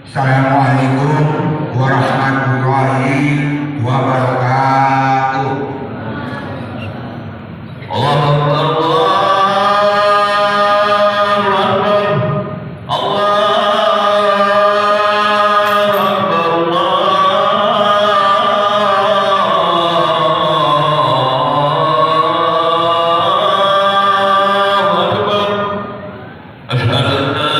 Assalamualaikum warahmatullahi wabarakatuh. Allahu Akbar, Allahu Akbar, Allahu Akbar, Allahu Akbar. Asyhadu an la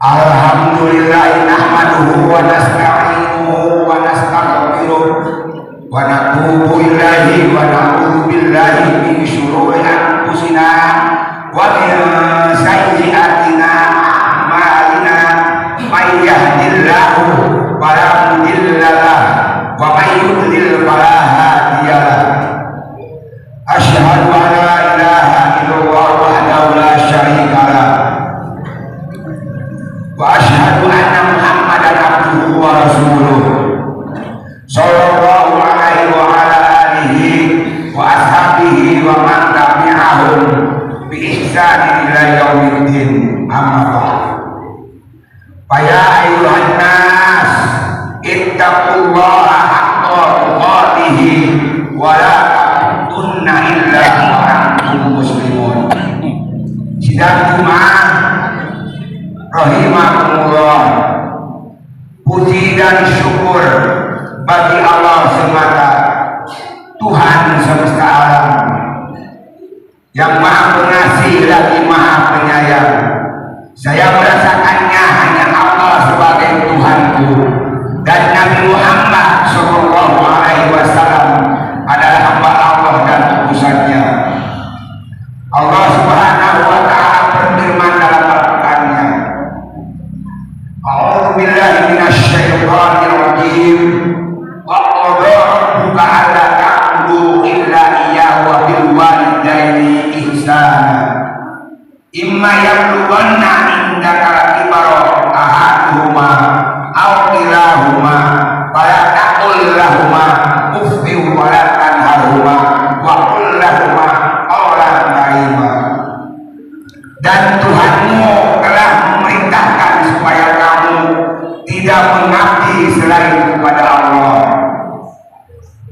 Alhamdulillah nahmaduhu wa nasta'inuhu wa nastaghfiruh wa natubu ilaihi wa na'udzu billahi min syururi anfusina wa min sayyi'ati a'malina may yahdihillahu fala mudilla lahu wa may yudlil fala hadiya lahu. Asyhadu an la ilaha illallah wahdahu la syarika lahu wa asyhadu anna Muhammadan abduhu wa rasuluh sallallahu alaihi wa ala alihi wa ashabihi wa man tabi'ahum bi ihsanin ila yaumiddin, amma ba'd. Fa ya ayyuhan nas ittaqullaha haqqa tuqatih wa la tamutunna illa wa antum muslimun. Sidang Jumat rahimakumullah, puji dan syukur bagi Allah semata, Tuhan semesta alam, yang maha pengasih lagi maha penyayang. Saya merasakannya hanya Allah sebagai Tuhanku dan Nabi Muhammad sallallahu alaihi wasallam adalah hamba Allah dan utusannya. Allah subhanahu wa ta'ala berfirman dalam Al-Qur'annya, A'udzu billahi minasyaitonir rajim. Wa qada rabbuka alla ta'budu illa iyyahu wa bil walidayni ihsana. Imma yablughanna indaka al-kibara ahaduhuma aw kilahuma fala taqul lahumā uffin wa la tanharhumā wa qul lahumā qawlan karīmā. Dan Tuhanmu telah memerintahkan supaya kamu tidak mengabdi selain kepada Allah,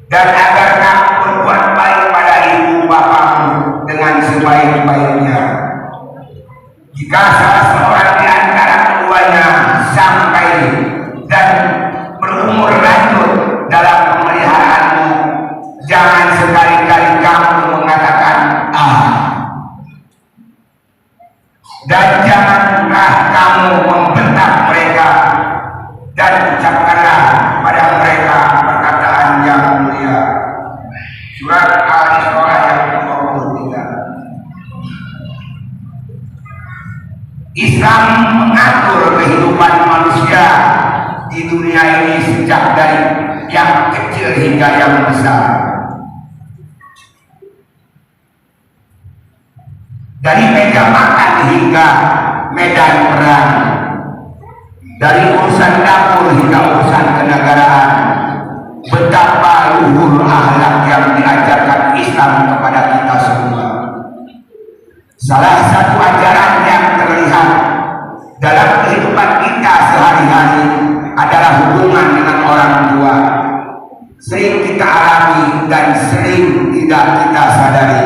dan agar kamu berbuat baik pada ibu bapamu dengan sebaik-baiknya. Jika salah seorang di antara keduanya sampai dan berumur lanjut dalam pemeliharaanmu, jangan sekali-kali kamu mengatakan dan janganlah kamu membentak mereka, dan ucapkanlah pada mereka perkataan yang mulia. Surat Al-Isra ayat 23. Islam mengatur kehidupan manusia di dunia ini sejak dari yang kecil hingga yang besar, dari meja makan hingga medan perang, dari urusan dapur hingga urusan kenegaraan. Betapa luhur akhlak yang diajarkan Islam kepada kita semua. Salah satu ajaran yang terlihat dalam kehidupan kita sehari-hari adalah hubungan dengan orang tua. Sering kita alami dan sering tidak kita sadari.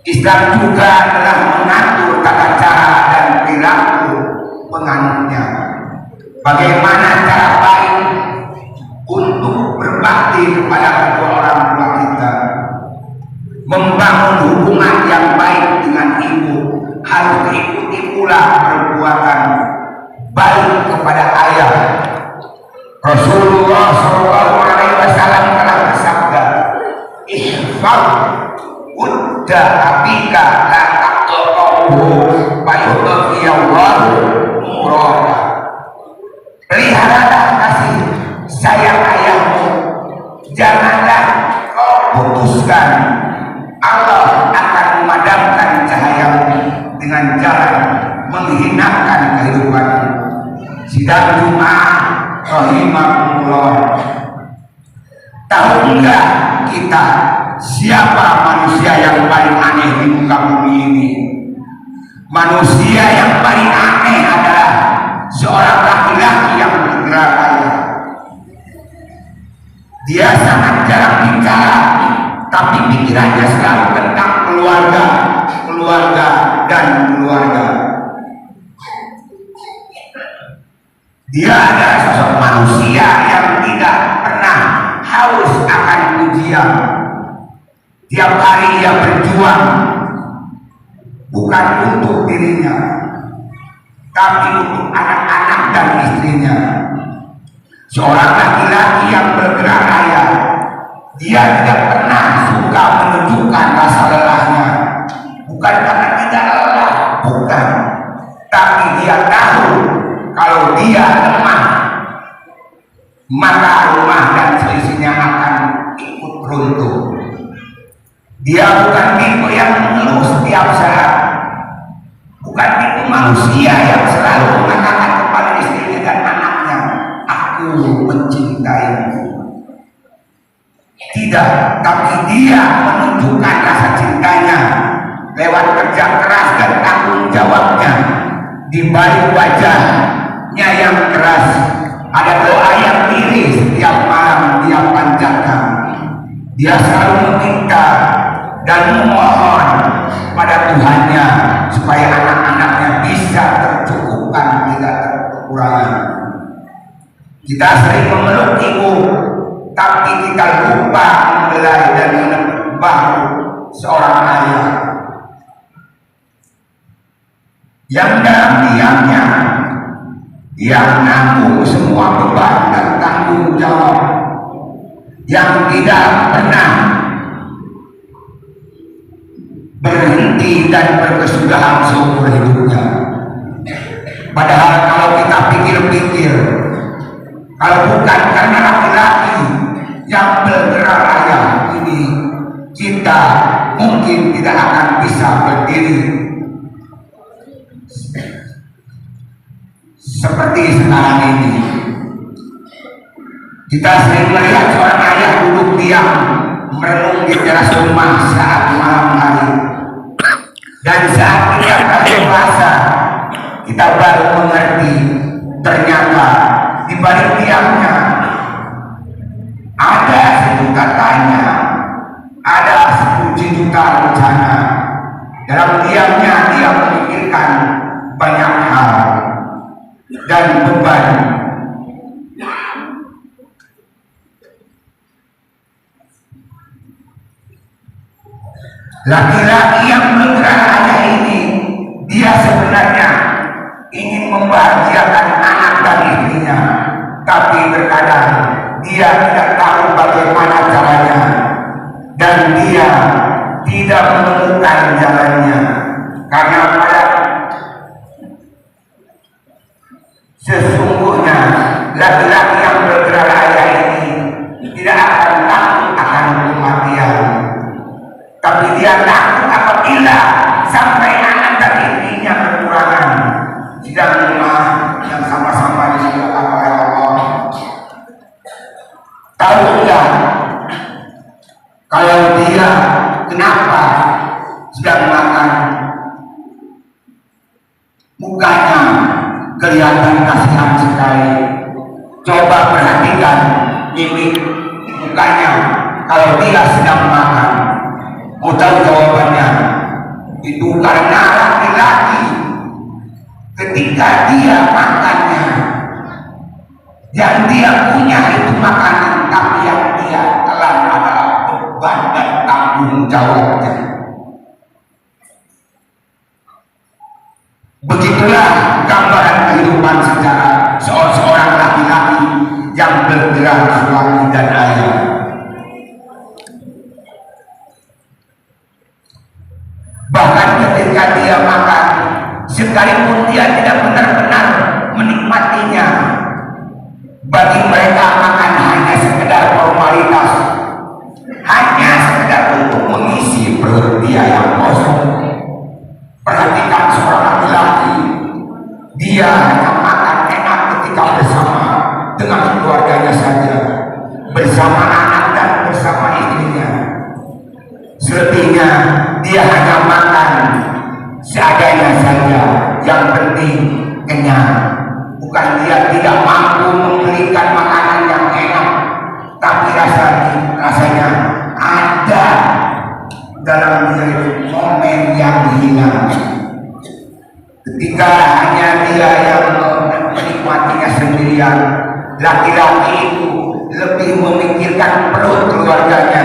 Islam juga telah mengatur tata cara dan perilaku penganutnya. Bagaimana cara baik untuk berbakti kepada kedua orang tua kita, membangun hubungan yang baik dengan ibu, harus diikuti pula perbuatan baik kepada ayah. Rasulullah SAW telah bersabda, "Ihfaz udda abika la taqtahu fayudhiyallahu murada." Peliharalah kasih sayang ayahmu, janganlah kau putuskan. Allah akan memadamkan cahayamu dengan jalan menghinakan kehidupanmu. Sidang Jumat rahimahullah. Tahu enggak kita siapa manusia yang paling aneh di muka bumi ini? Manusia yang paling aneh adalah seorang laki-laki yang bergerak kaya. Dia sangat jarang bicara, tapi pikirannya selalu tentang keluarga, keluarga, dan keluarga. Dia adalah sosok manusia yang tidak pernah haus akan pujian. Tiap hari dia berjuang, bukan untuk dirinya, tapi untuk anak-anak dan istrinya. Seorang laki-laki yang bergerak raya, dia tidak pernah suka menunjukkan rasa lelahnya. Bukan karena tidak lelah, bukan, tapi dia tahu kalau dia lemah, maka rumah dan seisinya akan ikut runtuh. Dia bukan tipe yang mengeluh setiap saat, bukan tipe manusia yang selalu mengatakan kepada istrinya dan anaknya, "Aku mencintaimu." Tidak, tapi dia menunjukkan rasa cintanya lewat kerja keras dan tanggung jawabnya. Di balik wajahnya yang keras ada doa yang diri setiap malam dia panjatkan. Dia selalu meminta dan memohon pada Tuhannya supaya anak-anaknya bisa tercukupkan, tidak terkekurangan. Kita sering memeluk ibu, tapi kita lupa membelai dan menepuk bahu seorang ayah yang dalam diamnya dia menanggung semua beban dan tanggung jawab, yang tidak pernah berhenti dan berkesudahan seumur hidupnya. Padahal kalau kita pikir-pikir, kalau bukan karena laki-laki yang bergerak raya ini, kita mungkin tidak akan bisa berdiri seperti sekarang ini. Kita sering melihat seorang ayah duduk diam merenung di teras rumah saat malam hari, dan saat kita dewasa kita baru mengerti ternyata di balik diamnya ada 1 juta tanya, ada 10 juta rencana. Dalam diamnya dia memikirkan banyak hal dan beban. Laki-laki yang bergerak raya ini, dia sebenarnya ingin membahagiakan anak dan istrinya, tapi terkadang dia tidak tahu bagaimana caranya dan dia tidak menemukan jalannya, karena pada Sesungguhnya laki-laki yang bergerak raya ini tidak akan takut akan kematian, tapi dia takut apabila sampai anak dan istrinya kekurangan di dalam rumah yang sama-sama disediakan oleh Allah. Tahu tidak kalau dia kenapa sedang makan mukanya kelihatan kasihan sekali. Coba perhatikan mimik mukanya kalau dia sedang makan. Mau tahu jawabannya? Itu karena laki-laki ketika dia makannya yang dia punya itu makanan, tapi yang dia telan adalah beban dan tanggung jawabnya. Begitulah gambaran kehidupan secara seorang laki-laki yang bergerak suami dan ayah. Bahkan ketika dia makan, sekalipun dia tidak benar-benar menikmatinya, bagi mereka makan hanya sekedar formalitas, hanya sekedar untuk mengisi perut dia yang kosong. Perhatikan seorang laki-laki, dia hanya makan enak ketika bersama dengan keluarganya saja, bersama anak dan bersama istrinya. Selebihnya dia hanya makan seadanya saja, yang penting kenyang. Bukan dia tidak mampu memberikan makanan yang enak, tapi rasanya ada dalam diri momen yang hilang. Ketika hanya dia yang menikmatinya sendirian, laki-laki itu lebih memikirkan perut keluarganya,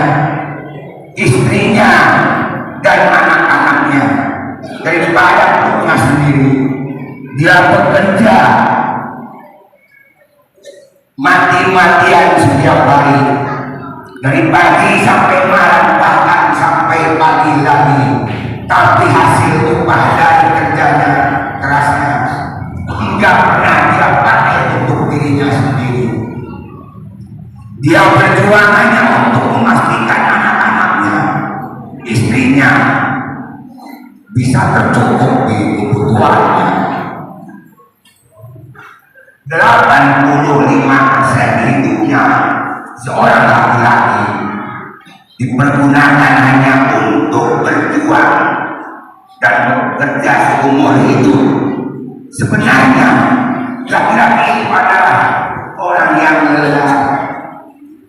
istrinya dan anak-anaknya daripada perutnya sendiri. Dia bekerja mati-matian setiap hari, dari pagi sampai malam, bahkan sampai pagi lagi, tapi hasil upah dari kerjanya kerasnya tidak pernah dia pakai untuk dirinya sendiri. Dia berjuang hanya untuk memastikan anak-anaknya, istrinya bisa tercukupi kebutuhannya. 85% hidupnya seorang laki-laki dipergunakan hanya untuk berjuang dan bekerja seumur hidup. Sebenarnya laki-laki itu adalah orang yang lelah.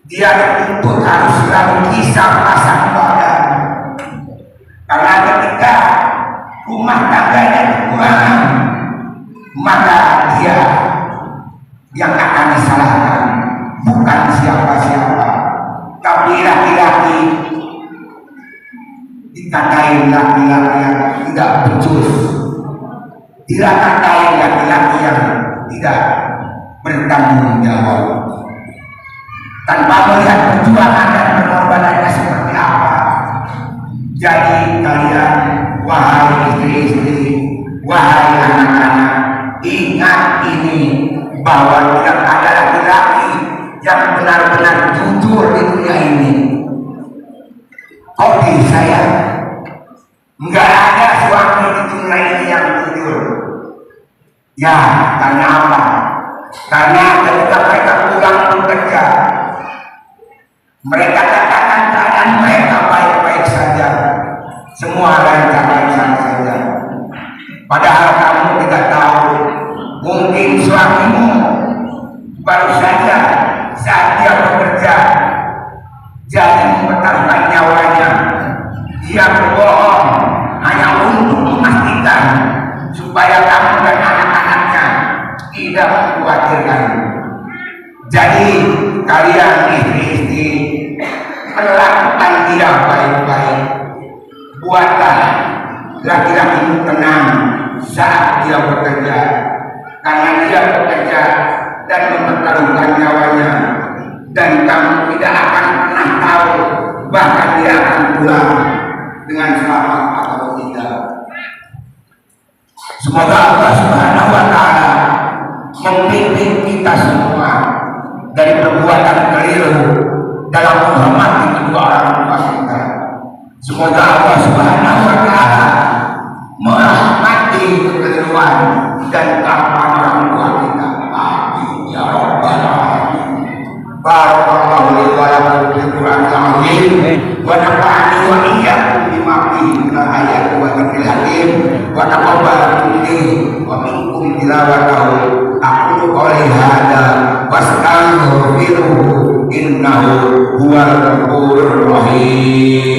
Dia dituntut harus selalu bisa pasang badan, karena ketika rumah tangganya kekurangan, maka dia yang akan disalahkan bukan siapa-siapa, tapi laki-laki. Dikatain laki-laki yang tidak becus, dikatain laki-laki yang tidak bertanggung jawab, tanpa melihat perjuangan dan pengorbanannya seperti apa. Jadi kalian, wahai istri-istri, wahai anak-anak, ingat ini, bahwa tidak ada laki-laki yang benar-benar jujur di dunia ini. Hobi saya, nggak ada suami di dunia ini yang jujur. Ya, karena apa? Karena ketika mereka pulang bekerja, mereka katakan keadaan mereka baik-baik saja, semua lancar-lancar saja. Padahal kamu tidak tahu, mungkin suamimu baru saja saat dia bekerja jadi mempertaruhkan nyawanya. Dia berbohong hanya untuk memastikan supaya kamu dan anak-anaknya tidak mengkhawatirkan. Jadi kalian istri-istri, melakukan dia baik-baik. Buatlah laki-laki itu tenang saat dia bekerja, karena dia bekerja dan mempertaruhkan nyawanya, dan kamu tidak akan pernah tahu, bahkan dia akan pulang dengan selamat atau tidak. Semoga Allah Subhanahu wa Ta'ala membimbing kita semua dari perbuatan keliru dalam menghormati kedua orang tua kita. Semoga Allah Subhanahu wa Ta'ala merahmati kekeliruan dan kealaman orang tua kita. Amin ya rabbal alamin. Barakallahu li wa lakum fil Qur'anil azim wa nafa'ani wa iyyakum bima fihi min ayati wa dzikril hakim wa taqabbal minni wa minkum tilawatahu. Aqulu qouli hadza wastaghfiruhu innahu huwal ghafurur rahim.